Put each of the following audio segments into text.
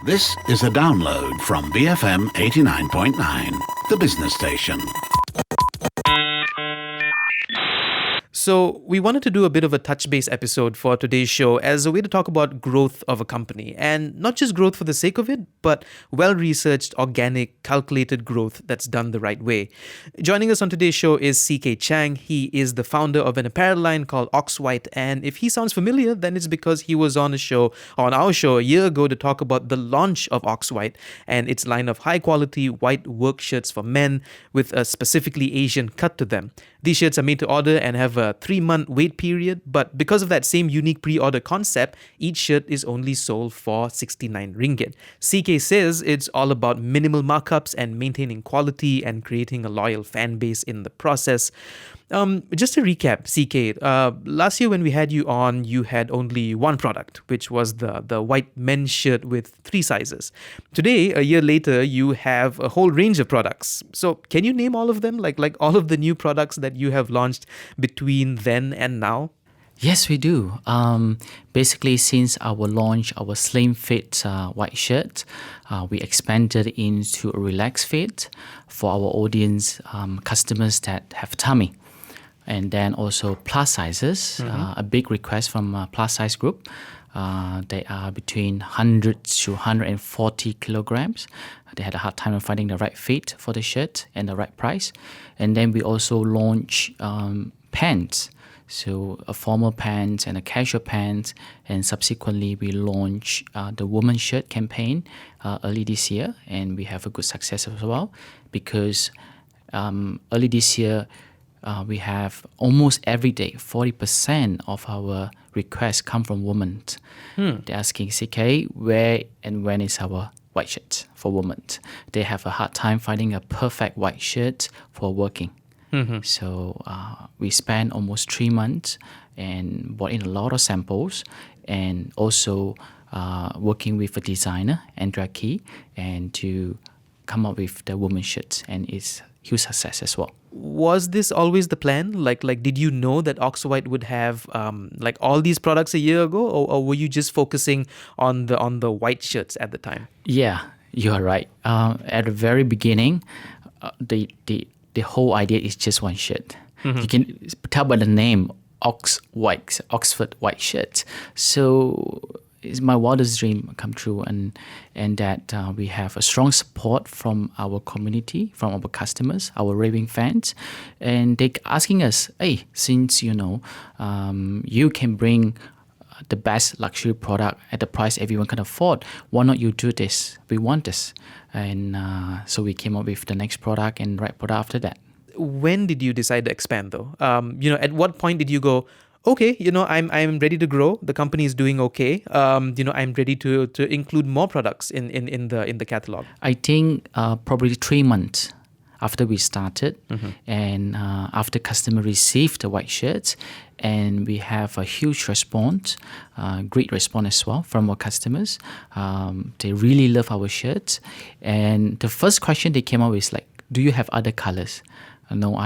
This is a download from BFM 89.9, the business station. So, we wanted to do a bit of a touch base episode for today's show as a way to talk about growth of a company. And not just growth for the sake of it, but well researched, organic, calculated growth that's done the right way. Joining us on today's show is CK Chang. He is the founder of an apparel line called Oxwhite. And if he sounds familiar, then it's because he was on our show a year ago to talk about the launch of Oxwhite and its line of high quality white work shirts for men with a specifically Asian cut to them. These shirts are made to order and have a 3-month wait period, but because of that same unique pre-order concept, each shirt is only sold for 69 ringgit. CK says it's all about minimal markups and maintaining quality and creating a loyal fan base in the process. Just to recap, CK, last year when we had you on, you had only one product, which was the white men's shirt with 3 sizes. Today, a year later, you have a whole range of products. So can you name all of them, like all of the new products that you have launched between then and now? Yes, we do. Basically, since our launch, our slim fit white shirt, we expanded into a relaxed fit for our audience, customers that have tummy. And then also plus sizes, a big request from plus size group. They are between 100 to 140 kilograms. They had a hard time of finding the right fit for the shirt and the right price. And then we also launch pants. So a formal pants and a casual pants. And subsequently, we launch the women's shirt campaign early this year. And we have a good success as well because early this year, we have almost every day, 40% of our requests come from women. They're asking, CK, where and when is our white shirt for women? They have a hard time finding a perfect white shirt for working. So we spent almost 3 months and brought in a lot of samples and also working with a designer, Andrea Key, and to come up with the women's shirts, and it's huge success as well. Was this always the plan? Like, did you know that Oxwhite would have all these products a year ago, or were you just focusing on the white shirts at the time? Yeah, you are right. At the very beginning, the whole idea is just one shirt. You can tell by the name Oxwhite, Oxford white shirt. So it's my wildest dream come true, and that we have a strong support from our community, from our customers, our raving fans, and they asking us, hey, since you can bring the best luxury product at the price everyone can afford, why not you do this? We want this, and so we came up with the next product and right product after that. When did you decide to expand though? At what point did you go, okay, I'm ready to grow. The company is doing okay. I'm ready to include more products in the catalog. I think probably 3 months after we started, and after customer received the white shirts, and we have a huge response, great response as well from our customers. They really love our shirts, and the first question they came up with is like, do you have other colors? No,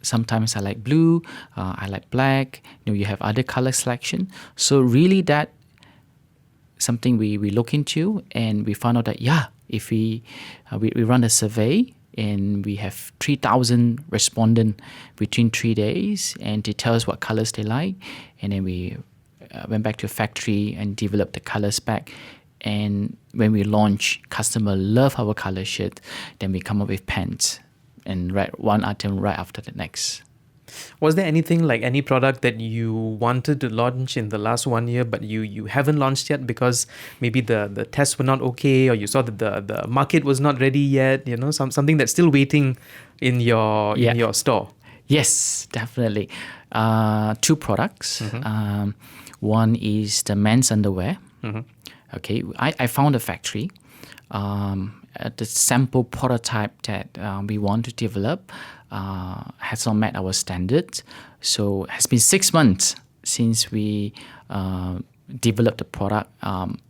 sometimes I like blue, I like black, you have other color selection. So really that something we look into, and we found out that, if we run a survey and we have 3,000 respondents between 3 days, and they tell us what colors they like, and then we went back to a factory and developed the color spec. And when we launch, customer love our color shirt, then we come up with pants. And one item right after the next. Was there anything like any product that you wanted to launch in the last 1 year, but you haven't launched yet because maybe the tests were not okay, or you saw that the market was not ready yet? Something that's still waiting in your store. Yes, definitely. 2 products. One is the men's underwear. Okay, I found a factory. The sample prototype that we want to develop has not met our standards. So it has been 6 months since we developed the product.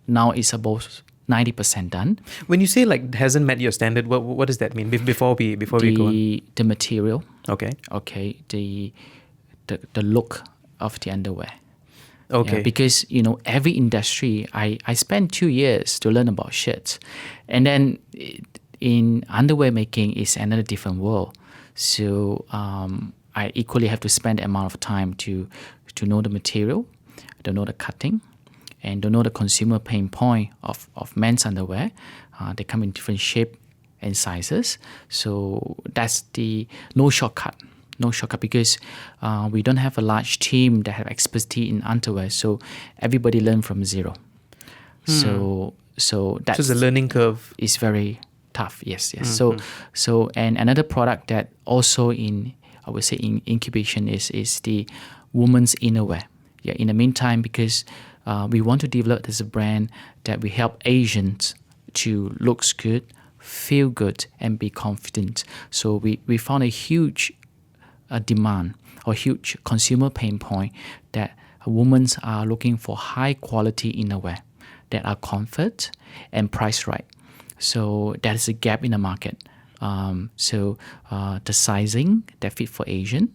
Now it's about 90% done. When you say like hasn't met your standard, what does that mean? Before we go on, the material. Okay. The look of the underwear. Okay. Because every industry, I spent 2 years to learn about shirts, and then in underwear making is another different world. So I equally have to spend the amount of time to know the material, to know the cutting, and to know the consumer pain point of men's underwear. They come in different shape and sizes. So that's the no shortcut. No shortcut because we don't have a large team that have expertise in underwear. So everybody learn from zero. So that's So it's a learning curve. is very tough. Yes. So and another product that also I would say in incubation is the women's innerwear. Yeah. In the meantime, because we want to develop this brand that we help Asians to looks good, feel good, and be confident. So we found a huge demand or huge consumer pain point that women are looking for high quality innerwear that are comfort and priced right. So that is a gap in the market. The sizing that fit for Asian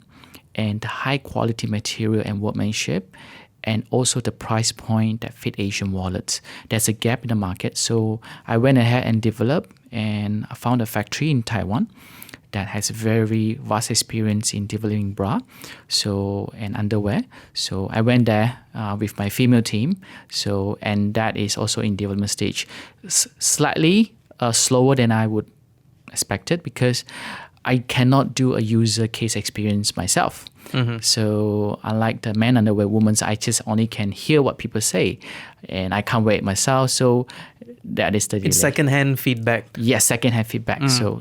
and the high quality material and workmanship and also the price point that fit Asian wallets. There's a gap in the market. So I went ahead and developed and I found a factory in Taiwan that has very vast experience in developing bra and underwear. So I went there with my female team. And that is also in development stage. Slightly slower than I would expected because I cannot do a user case experience myself. So unlike the men underwear, women's, I just only can hear what people say and I can't wear it myself. So that is the delay. It's second-hand feedback. Yes, second-hand feedback. So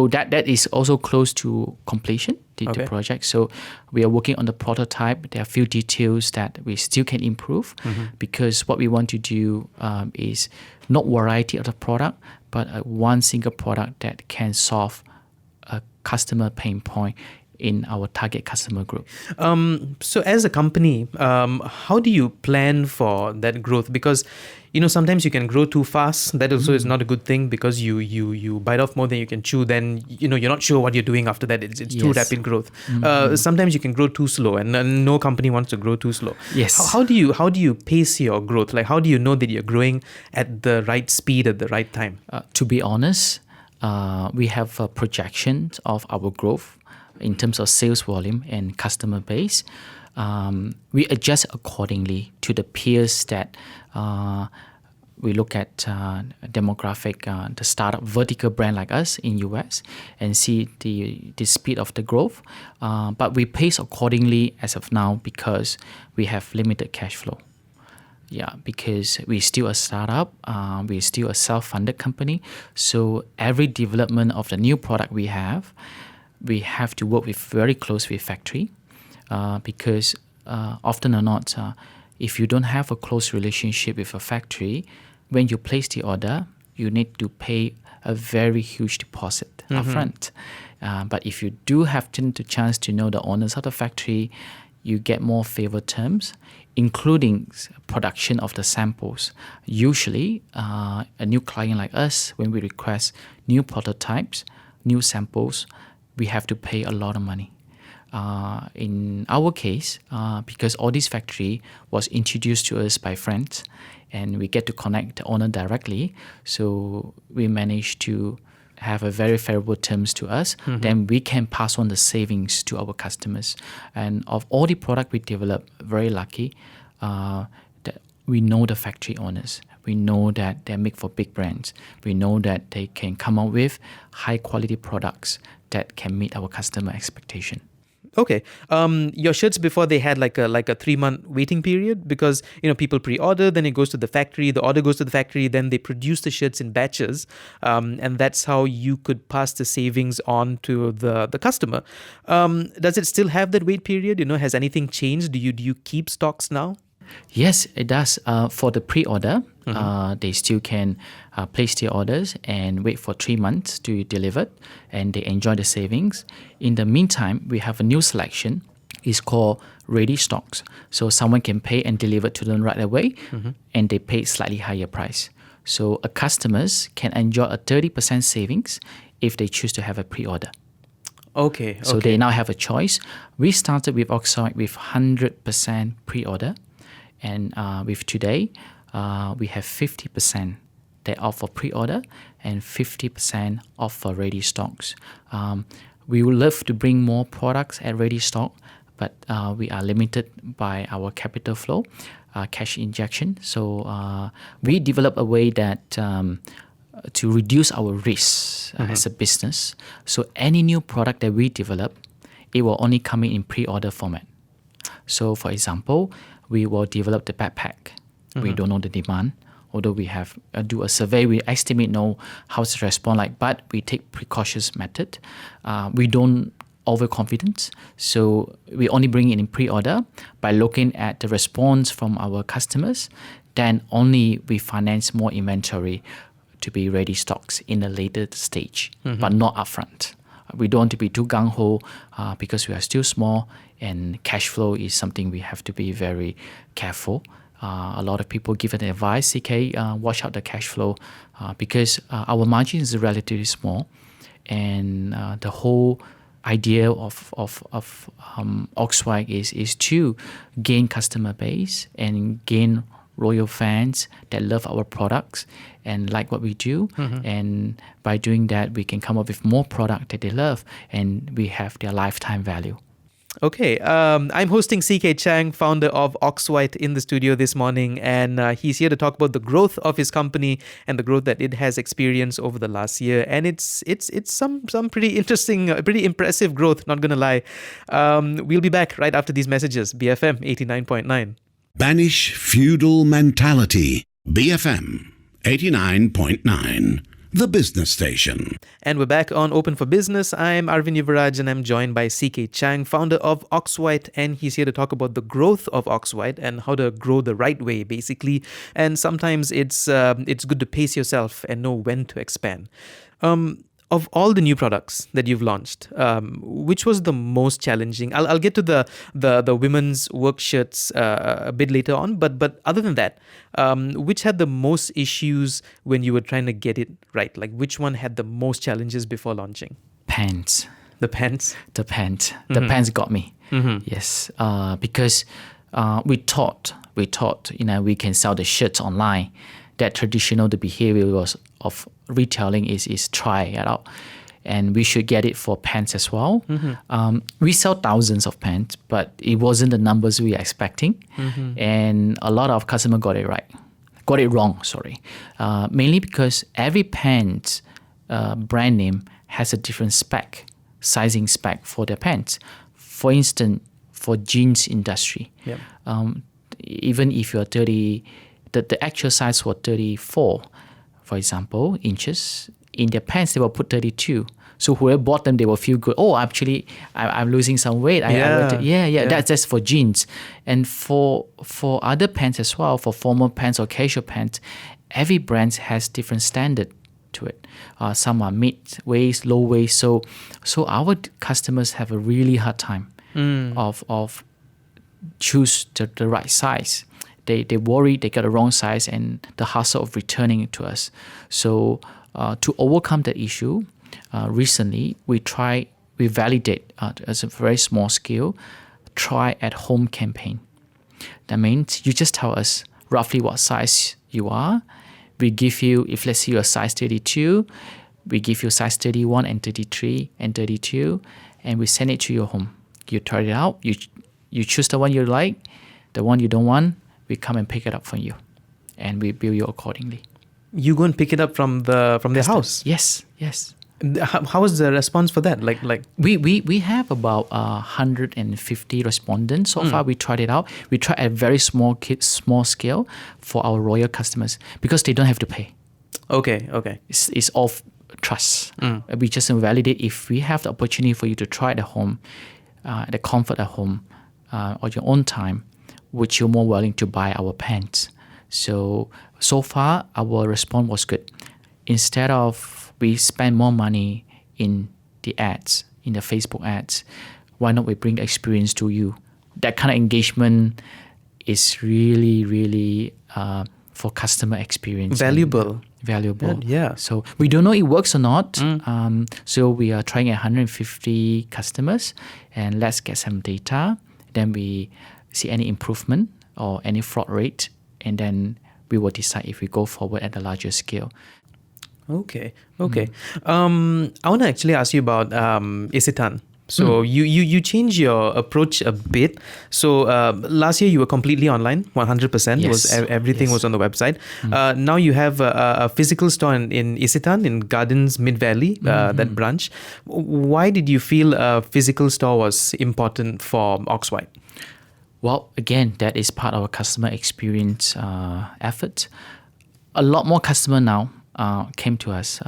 that is also close to completion, the project. So we are working on the prototype. There are a few details that we still can improve because what we want to do is not variety of the product, but one single product that can solve a customer pain point in our target customer group. So as a company, how do you plan for that growth? Because sometimes you can grow too fast. That also is not a good thing because you bite off more than you can chew. Then you're not sure what you're doing after that. It's too rapid growth. Sometimes you can grow too slow, and no company wants to grow too slow. Yes. How do you pace your growth? Like how do you know that you're growing at the right speed at the right time? To be honest, we have a projection of our growth in terms of sales volume and customer base. We adjust accordingly to the peers that we look at demographic, the startup vertical brand like us in US and see the speed of the growth. But we pace accordingly as of now because we have limited cash flow. Yeah, because we're still a startup, we're still a self-funded company. So every development of the new product we have to work very close with factory because often or not, if you don't have a close relationship with a factory, when you place the order, you need to pay a very huge deposit upfront. But if you do have the chance to know the owners of the factory, you get more favored terms, including production of the samples. Usually, a new client like us, when we request new prototypes, new samples, we have to pay a lot of money. In our case, because all this factory was introduced to us by friends and we get to connect the owner directly, so we managed to have a very favorable terms to us, then we can pass on the savings to our customers. And of all the product we develop, very lucky that we know the factory owners. We know that they make for big brands. We know that they can come up with high quality products that can meet our customer expectation. Okay. Your shirts before they had like a 3-month waiting period because people pre-order, then it goes to the factory, the order goes to the factory, then they produce the shirts in batches, and that's how you could pass the savings on to the customer. Does it still have that wait period? Has anything changed? Do you keep stocks now? Yes, it does. For the pre-order, they still can place their orders and wait for 3 months to deliver, and they enjoy the savings. In the meantime, we have a new selection. It's called ready stocks. So someone can pay and deliver to them right away, and they pay slightly higher price. So customers can enjoy a 30% savings if they choose to have a pre-order. Okay. So they now have a choice. We started with Oxide with 100% pre-order, and with today, we have 50% that offer pre-order and 50% offer ready stocks. We would love to bring more products at ready stock, but we are limited by our capital flow, cash injection. So we develop a way that to reduce our risk as a business. So any new product that we develop, it will only come in pre-order format. So for example, we will develop the backpack. We don't know the demand. Although we have do a survey, we estimate know how to respond like, but we take precautious method. We don't overconfident, so we only bring it in pre-order by looking at the response from our customers. Then only we finance more inventory to be ready stocks in a later stage, but not upfront. We don't want to be too gung-ho because we are still small, and cash flow is something we have to be very careful. A lot of people give an advice, CK, watch out the cash flow because our margin is relatively small, and the whole idea of Oxwhite is to gain customer base and gain loyal fans that love our products and like what we do. And by doing that, we can come up with more product that they love, and we have their lifetime value. Okay, I'm hosting CK Chang, founder of Oxwhite, in the studio this morning, and he's here to talk about the growth of his company and the growth that it has experienced over the last year. And it's some pretty interesting, pretty impressive growth, not gonna lie. We'll be back right after these messages. BFM 89.9. Banish feudal mentality. BFM 89.9. The business station. And we're back on Open for Business. I'm Arvind Yuvaraj, and I'm joined by CK Chang, founder of Oxwhite, and he's here to talk about the growth of Oxwhite and how to grow the right way, basically. And sometimes it's good to pace yourself and know when to expand. Of all the new products that you've launched, which was the most challenging? I'll get to the women's work shirts a bit later on, but other than that, which had the most issues when you were trying to get it right? Like, which one had the most challenges before launching? Pants. The pants? The pants. The pants got me. Yes, because we thought we can sell the shirts online. That traditional the behavior was of retailing is try it out, and we should get it for pants as well. We sell thousands of pants, but it wasn't the numbers we were expecting, and a lot of customers got it wrong. Mainly because every pants brand name has a different sizing spec for their pants. For instance, for jeans industry, even if you're 30. The actual size was 34, for example, inches. In their pants, they will put 32. So whoever bought them, they will feel good. Oh, actually, I'm losing some weight. That's for jeans. And for other pants as well, for formal pants or casual pants, every brand has different standard to it. Some are mid-waist, low-waist. So our customers have a really hard time of choose the right size. They worry they got the wrong size and the hassle of returning it to us. So to overcome that issue, recently we validate as a very small scale, try at home campaign. That means you just tell us roughly what size you are. We give you, if let's say you're size 32, we give you size 31 and 33 and 32, and we send it to your home. You try it out, you choose the one you like, the one you don't want, we come and pick it up from you, and we bill you accordingly. You go and pick it up from their house? Yes. How was the response for that? Like we have about 150 respondents so far. We tried it out. We tried at very small scale for our royal customers because they don't have to pay. Okay. It's all trust. We just validate if we have the opportunity for you to try it at home, the comfort at home, or your own time, which you're more willing to buy our pants. So far, our response was good. Instead of we spend more money in the ads, in the Facebook ads, why not we bring the experience to you? That kind of engagement is really, really for customer experience. Valuable. Valuable. Yeah. So we don't know it works or not. So we are trying 150 customers, and let's get some data. Then we see any improvement or any fraud rate, and then we will decide if we go forward at a larger scale. Okay. I want to actually ask you about Isitan. So you changed your approach a bit. So last year you were completely online, 100%. Yes. Everything was on the website. Now you have a physical store in Isitan, in Gardens Mid Valley, that branch. Why did you feel a physical store was important for Oxwhite? Well, again, that is part of our customer experience effort. A lot more customer now came to us.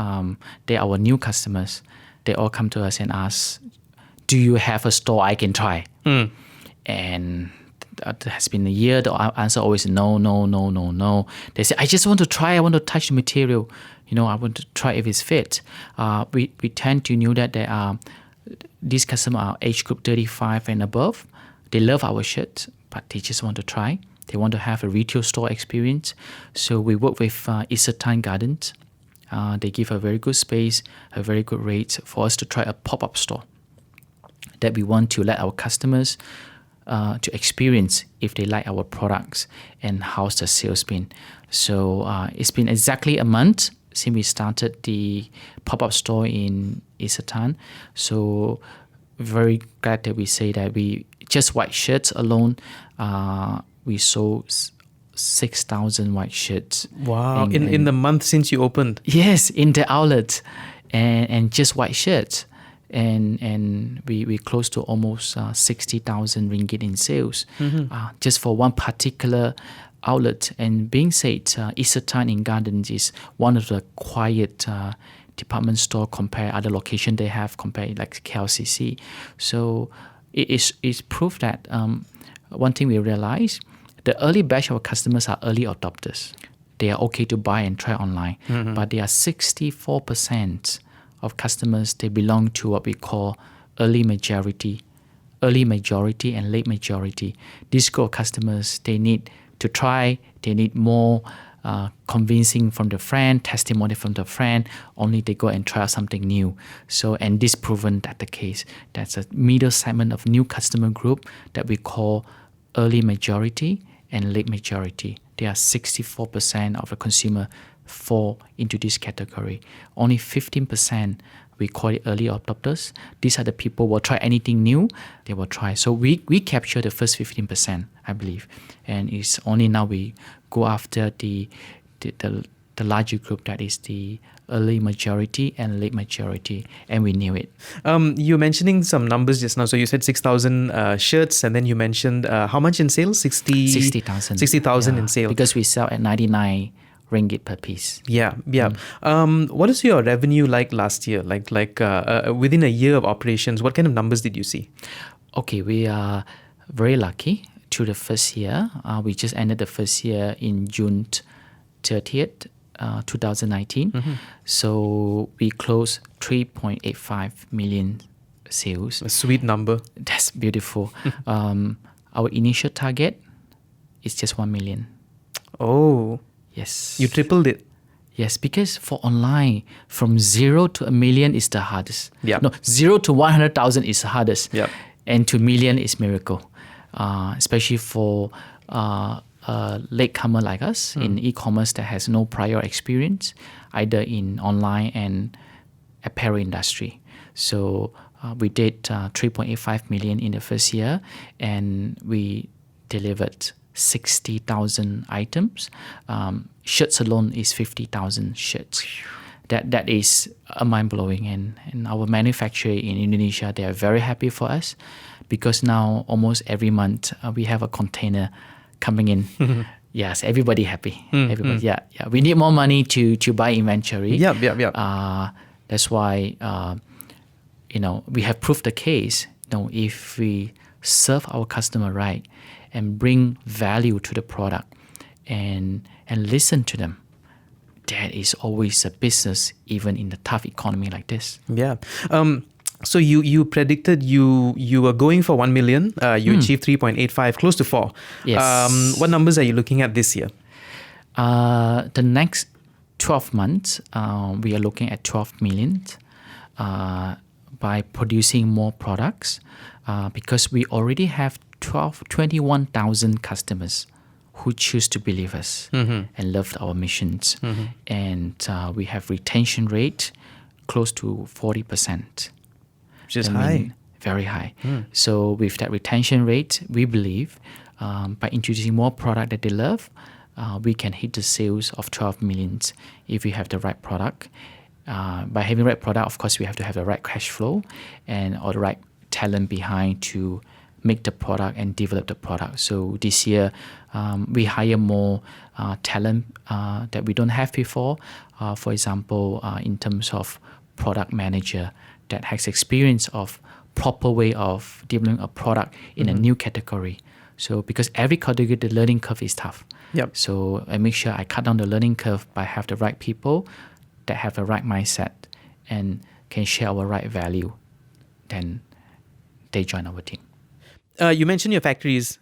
They are our new customers. They all come to us and ask, do you have a store I can try? And that has been a year. The answer always no. They say, I just want to try. I want to touch the material. I want to try if it's fit. We tend to know that these customers are age group 35 and above. They love our shirts, but they just want to try. They want to have a retail store experience. So we work with Isitan Gardens. They give a very good space, a very good rate for us to try a pop-up store that we want to let our customers to experience if they like our products and how's the sales been. So it's been exactly a month since we started the pop-up store in Isitan. So very glad that we say that we just white shirts alone, we sold 6,000 white shirts. Wow! In the month since you opened. Yes, in the outlet, and just white shirts. And we close to almost 60,000 ringgit in sales, just for one particular outlet. And being said, Isitan in Gardens is one of the quiet department store compared other location they have compared like KLCC. So it's proof that one thing we realize, the early batch of our customers are early adopters. They are okay to buy and try online, but they are 64% of customers, they belong to what we call early majority and late majority. These group of customers, they need to try, they need more convincing from the friend, testimony from the friend, only they go and try out something new. So, and this proven that the case. That's a middle segment of new customer group that we call early majority and late majority. They are 64% of the consumer fall into this category. Only 15% we call it early adopters. These are the people who will try anything new, they will try. So we capture the first 15%, I believe. And it's only now we go after the larger group that is the early majority and late majority, and we knew it. You're mentioning some numbers just now. So you said 6,000 shirts, and then you mentioned how much in sales? 60,000. 60,000 in sales. Because we sell at 99 ringgit per piece. Yeah. What is your revenue like last year? Like within a year of operations, what kind of numbers did you see? Okay, we are very lucky to the first year. We just ended the first year in June 30th, 2019. So we closed 3.85 million sales. A sweet number. That's beautiful. Our initial target is just 1 million. Oh. Yes. You tripled it. Yes, because for online, from 0 to 1 million is the hardest. Yeah. No, 0 to 100,000 is the hardest. Yeah. And to million is miracle. Especially for latecomer like us in e-commerce that has no prior experience, either in online and apparel industry. So we did 3.85 million in the first year, and we delivered 60,000 items. Shirts alone is 50,000 shirts. That is mind-blowing. And our manufacturer in Indonesia, they are very happy for us, because now almost every month we have a container coming in. Yes, everybody happy. Everybody, yeah. We need more money to buy inventory. Yeah. That's why we have proved the case. If we serve our customer right and bring value to the product and listen to them, that is always a business, even in the tough economy like this. Yeah. So you predicted you were going for 1 million. You achieved 3.85, close to 4. Yes. What numbers are you looking at this year? The next 12 months, we are looking at 12 million by producing more products because we already have 21,000 customers who choose to believe us and love our missions. And we have retention rate close to 40%. Which is high. Very high. So with that retention rate, we believe by introducing more product that they love, we can hit the sales of 12 millions if we have the right product. By having the right product, of course, we have to have the right cash flow or the right talent behind to make the product and develop the product. So this year, we hire more talent that we don't have before. For example, in terms of product manager that has experience of proper way of developing a product in a new category. So because every category, the learning curve is tough. Yep. So I make sure I cut down the learning curve by have the right people that have the right mindset and can share our right value. Then they join our team. You mentioned your factories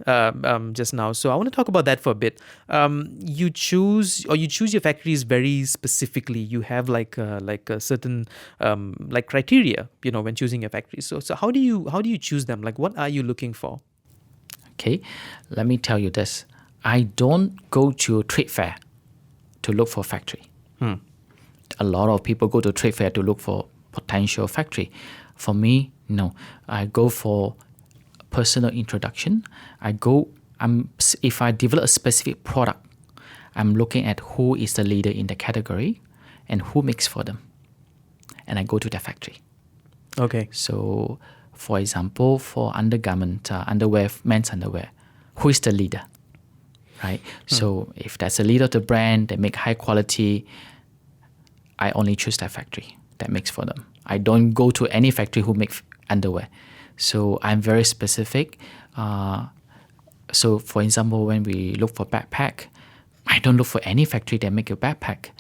just now, so I want to talk about that for a bit. You choose your factories very specifically. You have like a certain like criteria, when choosing your factories. So how do you choose them? Like, what are you looking for? Okay, let me tell you this. I don't go to a trade fair to look for factory. A lot of people go to trade fair to look for potential factory. For me, no. I go for personal introduction. If I develop a specific product, I'm looking at who is the leader in the category and who makes for them. And I go to the factory. Okay. So, for example, for undergarment, underwear, men's underwear, who is the leader? Right? So if that's the leader of the brand, they make high quality, I only choose that factory that makes for them. I don't go to any factory who makes underwear. So I'm very specific. So for example, when we look for backpack, I don't look for any factory that make a backpack.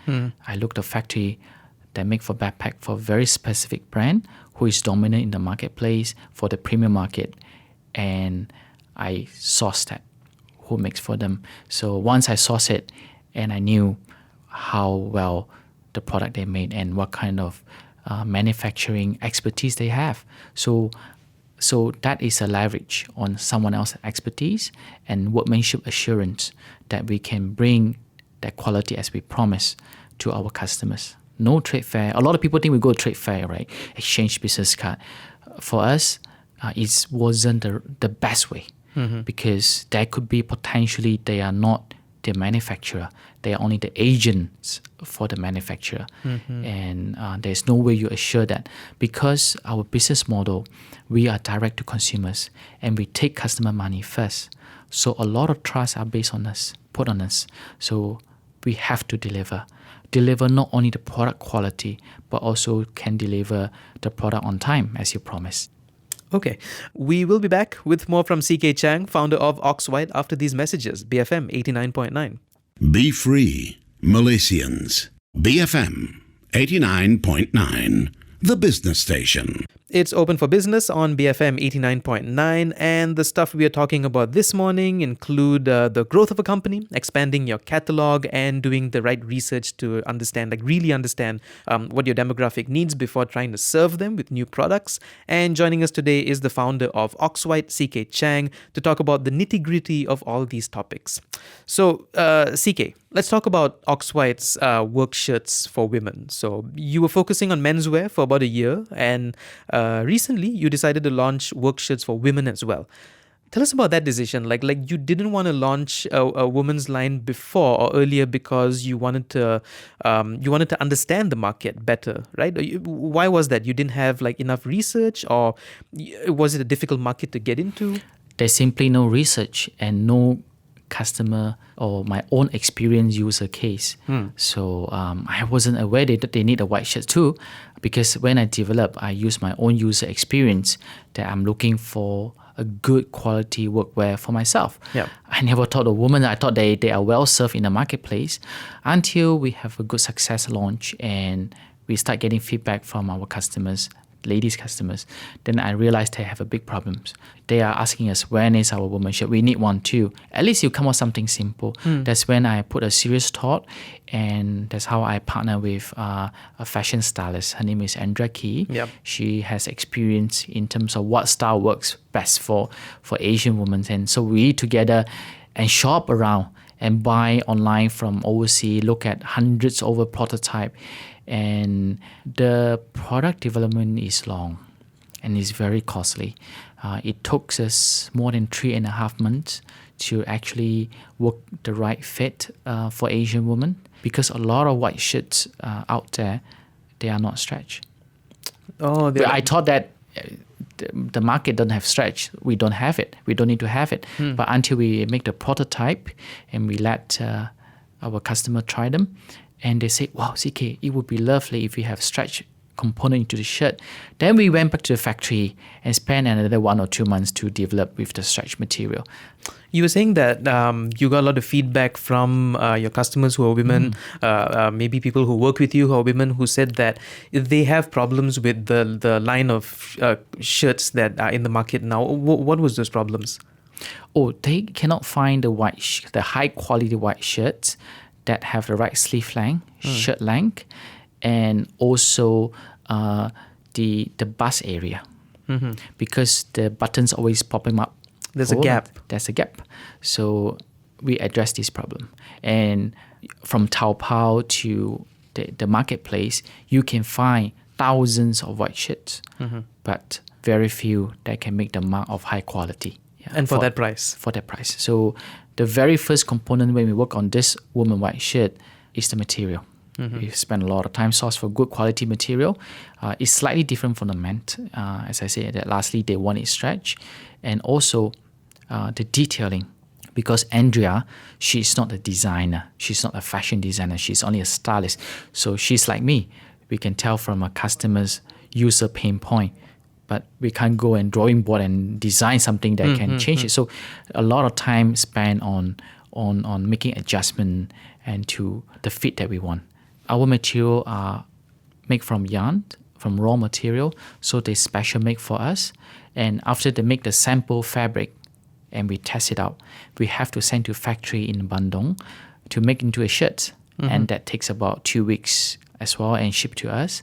I look the factory that make for backpack for very specific brand who is dominant in the marketplace for the premium market, and I source that who makes for them. So once I source it and I knew how well the product they made and what kind of manufacturing expertise they have. So that is a leverage on someone else's expertise and workmanship assurance that we can bring that quality as we promise to our customers. No trade fair. A lot of people think we go to trade fair, right? Exchange business card. For us, it wasn't the best way because that could be potentially they are not the manufacturer. They are only the agents for the manufacturer. And there's no way you assure that because our business model, we are direct to consumers and we take customer money first. So a lot of trust are based on us, put on us. So we have to deliver not only the product quality, but also can deliver the product on time as you promised. Okay, we will be back with more from CK Chang, founder of Oxwhite, after these messages. BFM 89.9. Be free, Malaysians. BFM 89.9, the business station. It's open for business on BFM 89.9, and the stuff we are talking about this morning include the growth of a company, expanding your catalog, and doing the right research to really understand what your demographic needs before trying to serve them with new products. And joining us today is the founder of Oxwhite, CK Chang, to talk about the nitty-gritty of all these topics. So, CK, let's talk about Oxwhite's work shirts for women. So, you were focusing on menswear for about a year, and recently you decided to launch work shirts for women as well. Tell us about that decision. Like you didn't want to launch a women's line before or earlier because you wanted to understand the market better, right? Why was that? You didn't have enough research, or was it a difficult market to get into? There's simply no research and no customer or my own experience user case. So I wasn't aware that they need a white shirt too, because when I develop, I use my own user experience that I'm looking for a good quality workwear for myself. Yeah. I never thought of women. I thought they are well served in the marketplace until we have a good success launch and we start getting feedback from our customers ladies customers. Then I realized they have a big problem. They are asking us, when is our woman shirt? We need one too. At least you come up with something simple. That's when I put a serious thought, and that's how I partner with a fashion stylist. Her name is Andrea Key. Yep. She has experience in terms of what style works best for Asian women. And so we together and shop around and buy online from overseas, look at hundreds over prototype. And the product development is long and is very costly. It took us more than 3.5 months to actually work the right fit for Asian women, because a lot of white shirts out there, they are not stretch. Oh, I thought that the market don't have stretch. We don't have it. We don't need to have it. But until we make the prototype and we let our customer try them, and they say, wow, CK, it would be lovely if we have stretch component into the shirt. Then we went back to the factory and spent another 1 or 2 months to develop with the stretch material. You were saying that you got a lot of feedback from your customers who are women, maybe people who work with you who are women, who said that they have problems with the line of shirts that are in the market now. What was those problems? Oh, they cannot find the high quality white shirts that have the right sleeve length, shirt length, and also the bust area, because the buttons always popping up. There's a gap. There's a gap. So we address this problem. And from Taobao to the marketplace, you can find thousands of white shirts, but very few that can make the mark of high quality. Yeah, And for that price? For that price. So the very first component when we work on this woman white shirt is the material. We spend a lot of time source for good quality material. It's slightly different from the men. As I said, that lastly, they want it stretch. And also the detailing. Because Andrea, she's not a designer. She's not a fashion designer. She's only a stylist. So she's like me. We can tell from a customer's user pain point. But we can't go and drawing board and design something that can change it. So a lot of time spent on making adjustment and to the fit that we want. Our material are made from yarn, from raw material, so they special make for us. And after they make the sample fabric and we test it out, we have to send to factory in Bandung to make into a shirt. And that takes about 2 weeks as well and ship to us.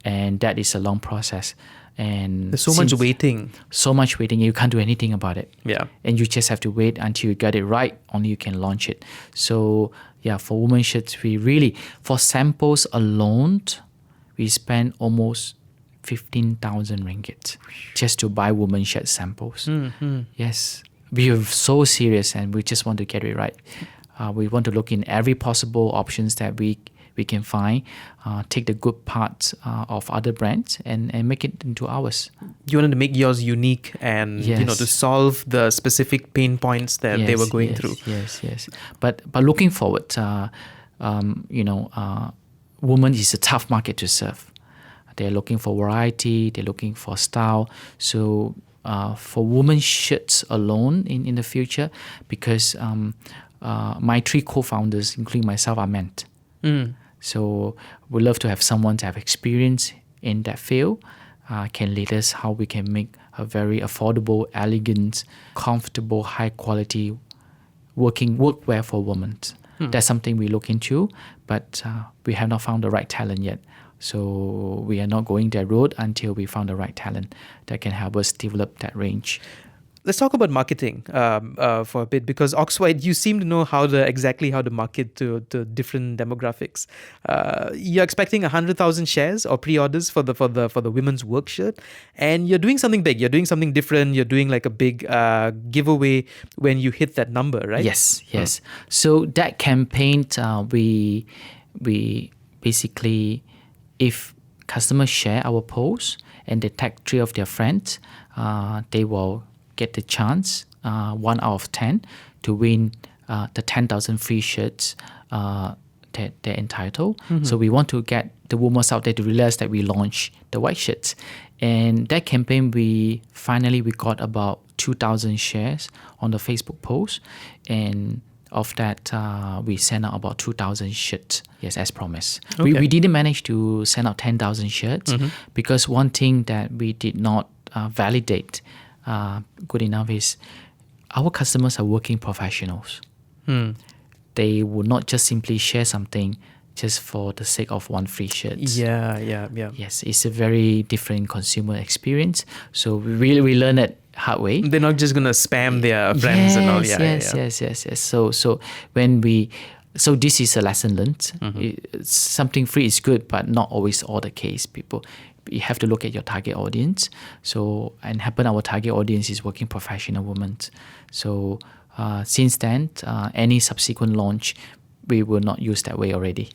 And that is a long process. And There's so much waiting. So much waiting. You can't do anything about it. Yeah. And you just have to wait until you get it right. Only you can launch it. So yeah, for women shirts, we really, for samples alone, we spend almost 15,000 ringgit just to buy women shirt samples. Yes. We are so serious and we just want to get it right. We want to look in every possible options that we can find, take the good parts of other brands and make it into ours. You wanted to make yours unique and to solve the specific pain points that they were going through. Yes. But looking forward, women is a tough market to serve. They're looking for variety. They're looking for style. So for women's shirts alone in the future, because my 3 co-founders, including myself, are men. So we love to have someone to have experience in that field, can lead us how we can make a very affordable, elegant, comfortable, high quality workwear for women. That's something we look into, but we have not found the right talent yet. So we are not going that road until we found the right talent that can help us develop that range. Let's talk about marketing for a bit, because Oxwhite, you seem to know exactly how to market to different demographics. You're expecting 100,000 shares or pre-orders for the women's work shirt, and you're doing something big. You're doing something different. You're doing like a big giveaway when you hit that number, right? Yes. So that campaign, we basically, if customers share our post and they tag 3 of their friends, they will get the chance, 1 out of 10, to win the 10,000 free shirts that they're entitled. So we want to get the women out there to realize that we launched the white shirts. And that campaign, we got about 2,000 shares on the Facebook post. And Of that, we sent out about 2,000 shirts, yes, as promised. Okay. We didn't manage to send out 10,000 shirts because one thing that we did not validate good enough is our customers are working professionals. They would not just simply share something just for the sake of one free shirt. Yeah. Yes, it's a very different consumer experience. So we learned it hard way. They're not just gonna spam their friends and all. Yes. So when so this is a lesson learned. Something free is good, but not always all the case. People, you have to look at your target audience. So and happen our target audience is working professional women. So since then, any subsequent launch, we will not use that way already.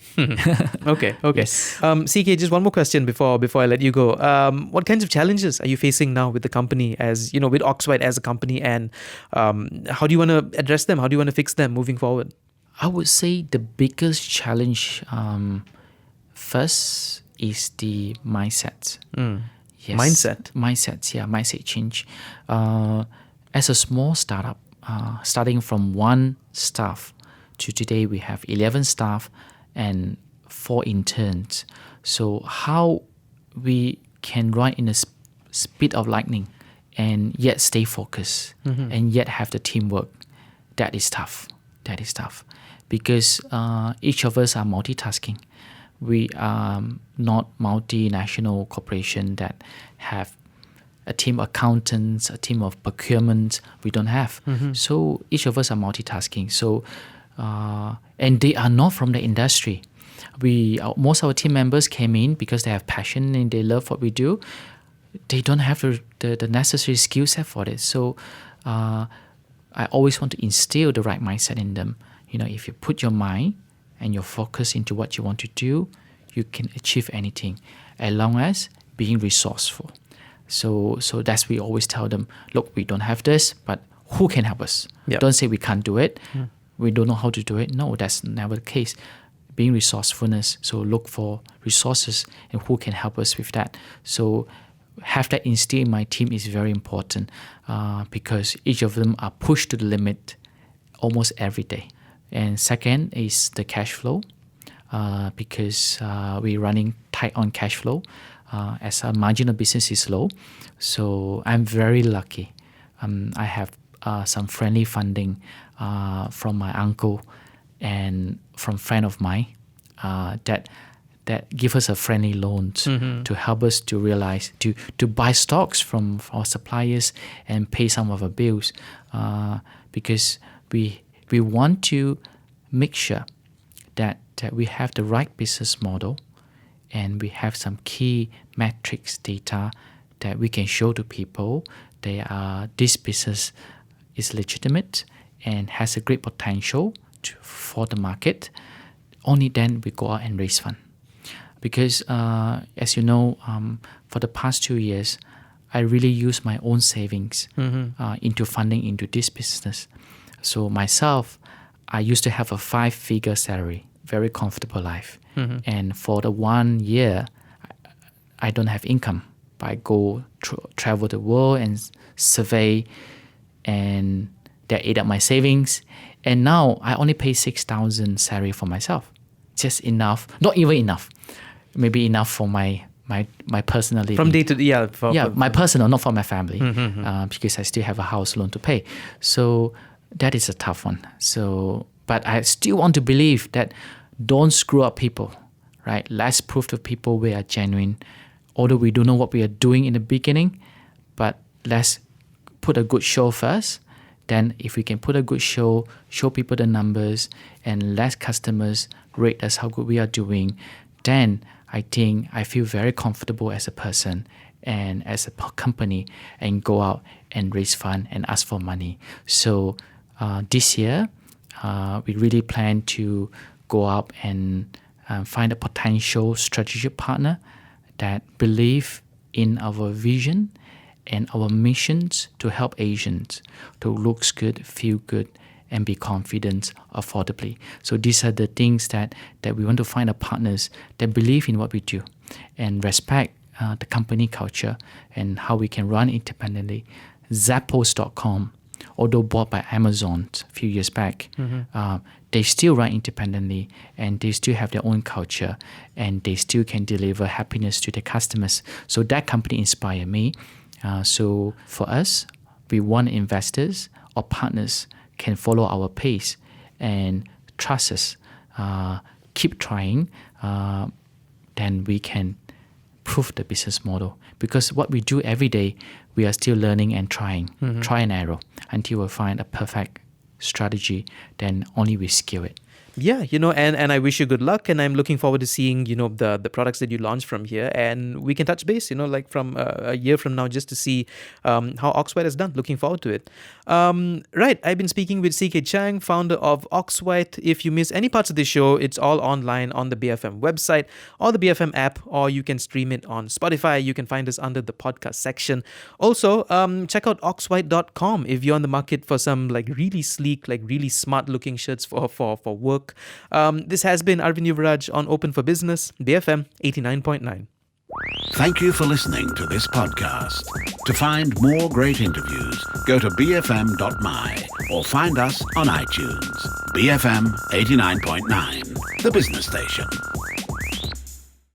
Okay. Yes. CK, just one more question before I let you go. What kinds of challenges are you facing now with the company, as you know, with Oxwhite as a company, and how do you want to address them? How do you want to fix them moving forward? I would say the biggest challenge first is the mindset. Yes. Mindset change. As a small startup, starting from one staff to today, we have 11 staff and 4 interns. So how we can run in a speed of lightning and yet stay focused and yet have the teamwork, that is tough. Because each of us are multitasking. We are not multinational corporation that have a team of accountants, a team of procurement. We don't have. So each of us are multitasking. So and they are not from the industry. Most of our team members came in because they have passion and they love what we do. They don't have the necessary skill set for it. So I always want to instill the right mindset in them. You know, if you put your mind and your focus into what you want to do, you can achieve anything, as long as being resourceful. So that's we always tell them, look, we don't have this, but who can help us? Yep. Don't say we can't do it. We don't know how to do it. No, that's never the case. Being resourcefulness, so look for resources and who can help us with that. So have that instilled in my team is very important because each of them are pushed to the limit almost every day. And second is the cash flow because we're running tight on cash flow as our marginal business is low. So I'm very lucky. I have some friendly funding from my uncle and from friend of mine that give us a friendly loan to help us to realize to buy stocks from our suppliers and pay some of our bills because we want to make sure that we have the right business model and we have some key metrics data that we can show to people this business is legitimate and has a great potential for the market. Only then we go out and raise fund. Because as you know, for the past 2 years, I really use my own savings into funding into this business. So myself, I used to have a 5-figure salary, very comfortable life. And for the 1 year, I don't have income. But I go travel the world and survey, and that ate up my savings. And now I only pay 6,000 salary for myself. Just enough, not even enough. Maybe enough for my personal living. From day to day, my personal, not for my family, because I still have a house loan to pay. So that is a tough one. So, but I still want to believe that don't screw up people, right? Let's prove to people we are genuine. Although we don't know what we are doing in the beginning, but let's put a good show first. Then if we can put a good show people the numbers, and let customers rate us how good we are doing, then I think I feel very comfortable as a person and as a company and go out and raise fund and ask for money. So this year, we really plan to go out and find a potential strategic partner that believe in our vision and our missions to help Asians to look good, feel good, and be confident affordably. So these are the things that we want to find partners that believe in what we do and respect the company culture and how we can run independently. Zappos.com although bought by Amazon a few years back, they still run independently and they still have their own culture and they still can deliver happiness to their customers. So that company inspired me. So for us, we want investors or partners can follow our pace and trust us, keep trying, then we can prove the business model. Because what we do every day, we are still learning and trying, try and error until we find a perfect strategy, then only we scale it. Yeah, and I wish you good luck, and I'm looking forward to seeing, the products that you launch from here, and we can touch base, like from a year from now, just to see how Oxwhite has done. Looking forward to it. Right, I've been speaking with CK Chang, founder of Oxwhite. If you miss any parts of the show, it's all online on the BFM website or the BFM app, or you can stream it on Spotify. You can find us under the podcast section. Also, check out oxwhite.com if you're on the market for some like really sleek, like really smart looking shirts for work. This has been Arvind Yuvraj on Open for Business, BFM 89.9. Thank you for listening to this podcast. To find more great interviews, go to bfm.my or find us on iTunes. BFM 89.9, the business station.